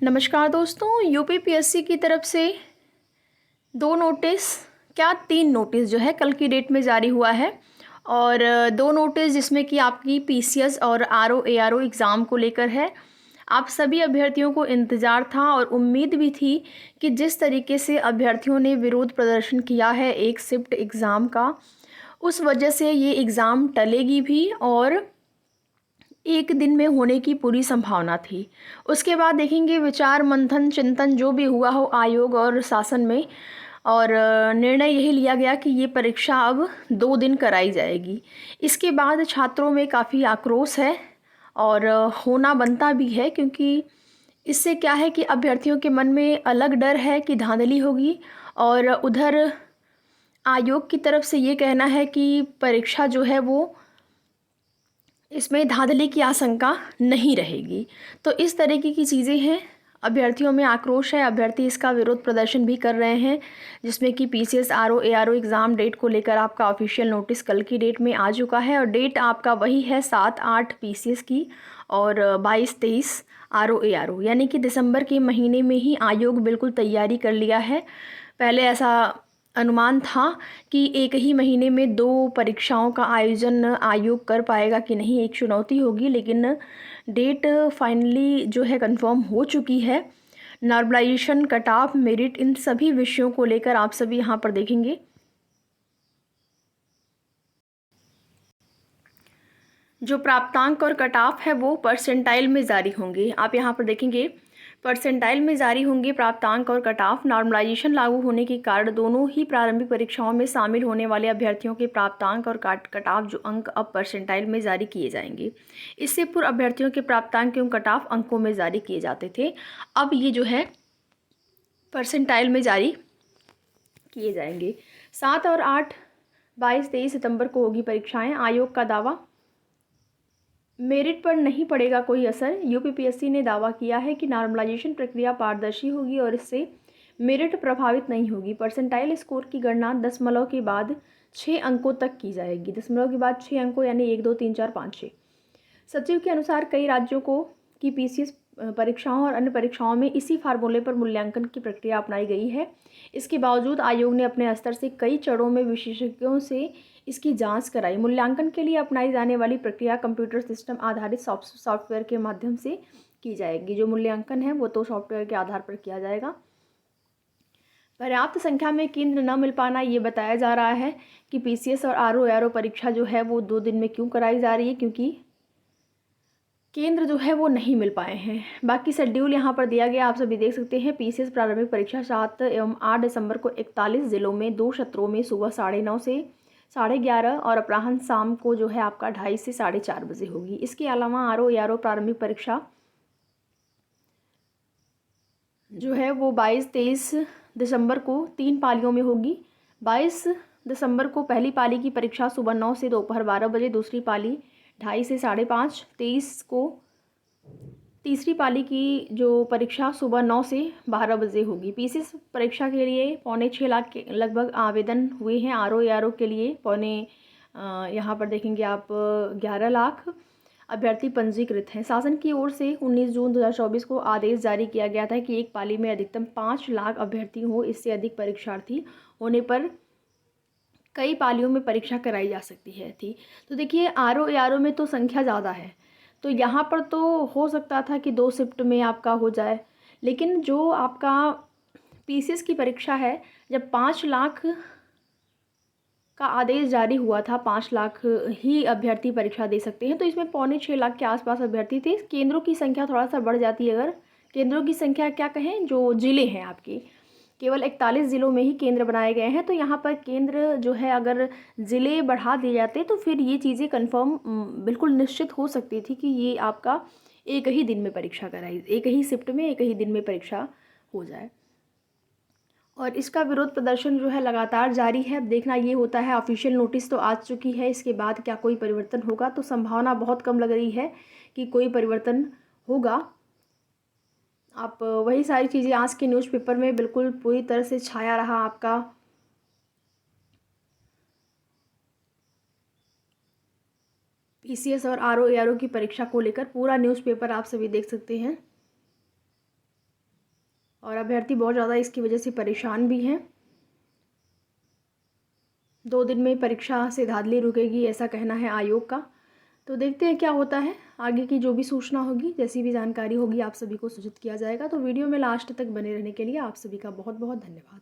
नमस्कार दोस्तों, यूपीपीएससी की तरफ से 2 नोटिस, क्या 3 नोटिस जो है कल की डेट में जारी हुआ है। और 2 नोटिस जिसमें कि आपकी पीसीएस और आरओ एआरओ एग्ज़ाम को लेकर है। आप सभी अभ्यर्थियों को इंतज़ार था और उम्मीद भी थी कि जिस तरीके से अभ्यर्थियों ने विरोध प्रदर्शन किया है एक शिफ्ट एग्ज़ाम का, उस वजह से ये एग्ज़ाम टलेगी भी और एक दिन में होने की पूरी संभावना थी। उसके बाद देखेंगे विचार मंथन चिंतन जो भी हुआ हो आयोग और शासन में, और निर्णय यही लिया गया कि ये परीक्षा अब 2 दिन कराई जाएगी। इसके बाद छात्रों में काफ़ी आक्रोश है और होना बनता भी है, क्योंकि इससे क्या है कि अभ्यर्थियों के मन में अलग डर है कि धांधली होगी, और उधर आयोग की तरफ से ये कहना है कि परीक्षा जो है वो इसमें धांधली की आशंका नहीं रहेगी। तो इस तरीके की चीज़ें हैं, अभ्यर्थियों में आक्रोश है, अभ्यर्थी इसका विरोध प्रदर्शन भी कर रहे हैं, जिसमें कि PCS RO ARO exam date को लेकर आपका ऑफिशियल नोटिस कल की डेट में आ चुका है। और डेट आपका वही है 7-8 पीसीएस की और 22-23 आरओ एआरओ, यानी कि दिसंबर के महीने में ही आयोग बिल्कुल तैयारी कर लिया है। पहले ऐसा अनुमान था कि एक ही महीने में 2 परीक्षाओं का आयोजन आयोग कर पाएगा कि नहीं, एक चुनौती होगी, लेकिन डेट फाइनली जो है कंफर्म हो चुकी है। नॉर्मलाइजेशन, कट ऑफ, मेरिट, इन सभी विषयों को लेकर आप सभी यहाँ पर देखेंगे। जो प्राप्तांक और कट ऑफ है वो परसेंटाइल में जारी होंगे। आप यहाँ पर देखेंगे परसेंटाइल में जारी होंगे प्राप्तांक और कट ऑफ। नॉर्मलाइजेशन लागू होने के कारण दोनों ही प्रारंभिक परीक्षाओं में शामिल होने वाले अभ्यर्थियों के प्राप्तांक और कट ऑफ जो अंक अब परसेंटाइल में जारी किए जाएंगे। इससे पूर्व अभ्यर्थियों के प्राप्तांक एवं कट ऑफ अंकों में जारी किए जाते थे, अब ये जो है परसेंटाइल में जारी किए जाएंगे। 7 और 8, 22-23 सितंबर को होगी परीक्षाएं। आयोग का दावा, मेरिट पर नहीं पड़ेगा कोई असर। यूपीपीएससी ने दावा किया है कि नॉर्मलाइजेशन प्रक्रिया पारदर्शी होगी और इससे मेरिट प्रभावित नहीं होगी। परसेंटाइल स्कोर की गणना दशमलव के बाद 6 अंकों तक की जाएगी। दशमलव के बाद 6 अंकों यानी 1, 2, 3, 4, 5, 6। सचिव के अनुसार कई राज्यों को की पीसीएस परीक्षाओं और अन्य परीक्षाओं में इसी फार्मूले पर मूल्यांकन की प्रक्रिया अपनाई गई है। इसके बावजूद आयोग ने अपने स्तर से कई चरणों में विशेषज्ञों से इसकी जांच कराई। मूल्यांकन के लिए अपनाई जाने वाली प्रक्रिया कंप्यूटर सिस्टम आधारित सॉफ्टवेयर के माध्यम से की जाएगी। जो मूल्यांकन है वो तो सॉफ्टवेयर के आधार पर किया जाएगा। पर्याप्त संख्या में केंद्र न मिल पाना, ये बताया जा रहा है कि पीसीएस और आरओ एआरओ परीक्षा जो है वो 2 दिन में क्यों कराई जा रही है, क्योंकि केंद्र जो है वो नहीं मिल पाए हैं। बाकी शेड्यूल यहाँ पर दिया गया, आप सभी देख सकते हैं। पीसीएस प्रारंभिक परीक्षा 7 एवं 8 दिसंबर को 41 जिलों में 2 सत्रों में सुबह 9:30 से 11:30 और अपराह्न शाम को जो है आपका 2:30 से 4:30 बजे होगी। इसके अलावा आरओ एआरओ प्रारंभिक परीक्षा जो है वो 22-23 दिसंबर को 3 पालियों में होगी। 22 दिसंबर को पहली पाली की परीक्षा सुबह 9 से दोपहर 12 बजे, दूसरी पाली 2:30 से 5:30। 23 को तीसरी पाली की जो परीक्षा सुबह 9 से 12 बजे होगी। पीसीएस परीक्षा के लिए 6.25 लाख के लगभग आवेदन हुए हैं। आरओ एआरओ के लिए यहाँ पर देखेंगे आप 11 लाख अभ्यर्थी पंजीकृत हैं। शासन की ओर से 19 जून 2024 को आदेश जारी किया गया था कि एक पाली में अधिकतम 5 लाख अभ्यर्थी हो। इससे अधिक परीक्षार्थी होने पर कई पालियों में परीक्षा कराई जा सकती है थी। तो देखिए आरओ एआरओ में तो संख्या ज़्यादा है, तो यहाँ पर तो हो सकता था कि 2 शिफ्ट में आपका हो जाए, लेकिन जो आपका पीसीएस की परीक्षा है, जब 5 लाख का आदेश जारी हुआ था, 5 लाख ही अभ्यर्थी परीक्षा दे सकते हैं, तो इसमें 6.25 लाख के आसपास अभ्यर्थी थे। केंद्रों की संख्या थोड़ा सा बढ़ जाती है। अगर केंद्रों की संख्या क्या कहें, जो ज़िले हैं आपके, केवल 41 ज़िलों में ही केंद्र बनाए गए हैं, तो यहाँ पर केंद्र जो है अगर ज़िले बढ़ा दिए जाते तो फिर ये चीज़ें कन्फर्म बिल्कुल निश्चित हो सकती थी कि ये आपका एक ही दिन में परीक्षा कराई, एक ही शिफ्ट में एक ही दिन में परीक्षा हो जाए। और इसका विरोध प्रदर्शन जो है लगातार जारी है। अब देखना ये होता है, ऑफिशियल नोटिस तो आ चुकी है, इसके बाद क्या कोई परिवर्तन होगा, तो संभावना बहुत कम लग रही है कि कोई परिवर्तन होगा। आप वही सारी चीज़ें आज के न्यूज़पेपर में बिल्कुल पूरी तरह से छाया रहा आपका पीसीएस और आरओ एआरओ की परीक्षा को लेकर। पूरा न्यूज़पेपर आप सभी देख सकते हैं। और अभ्यर्थी बहुत ज़्यादा इसकी वजह से परेशान भी हैं। 2 दिन में परीक्षा से धांधली रुकेगी, ऐसा कहना है आयोग का। तो देखते हैं क्या होता है। आगे की जो भी सूचना होगी, जैसी भी जानकारी होगी, आप सभी को सूचित किया जाएगा। तो वीडियो में लास्ट तक बने रहने के लिए आप सभी का बहुत बहुत धन्यवाद।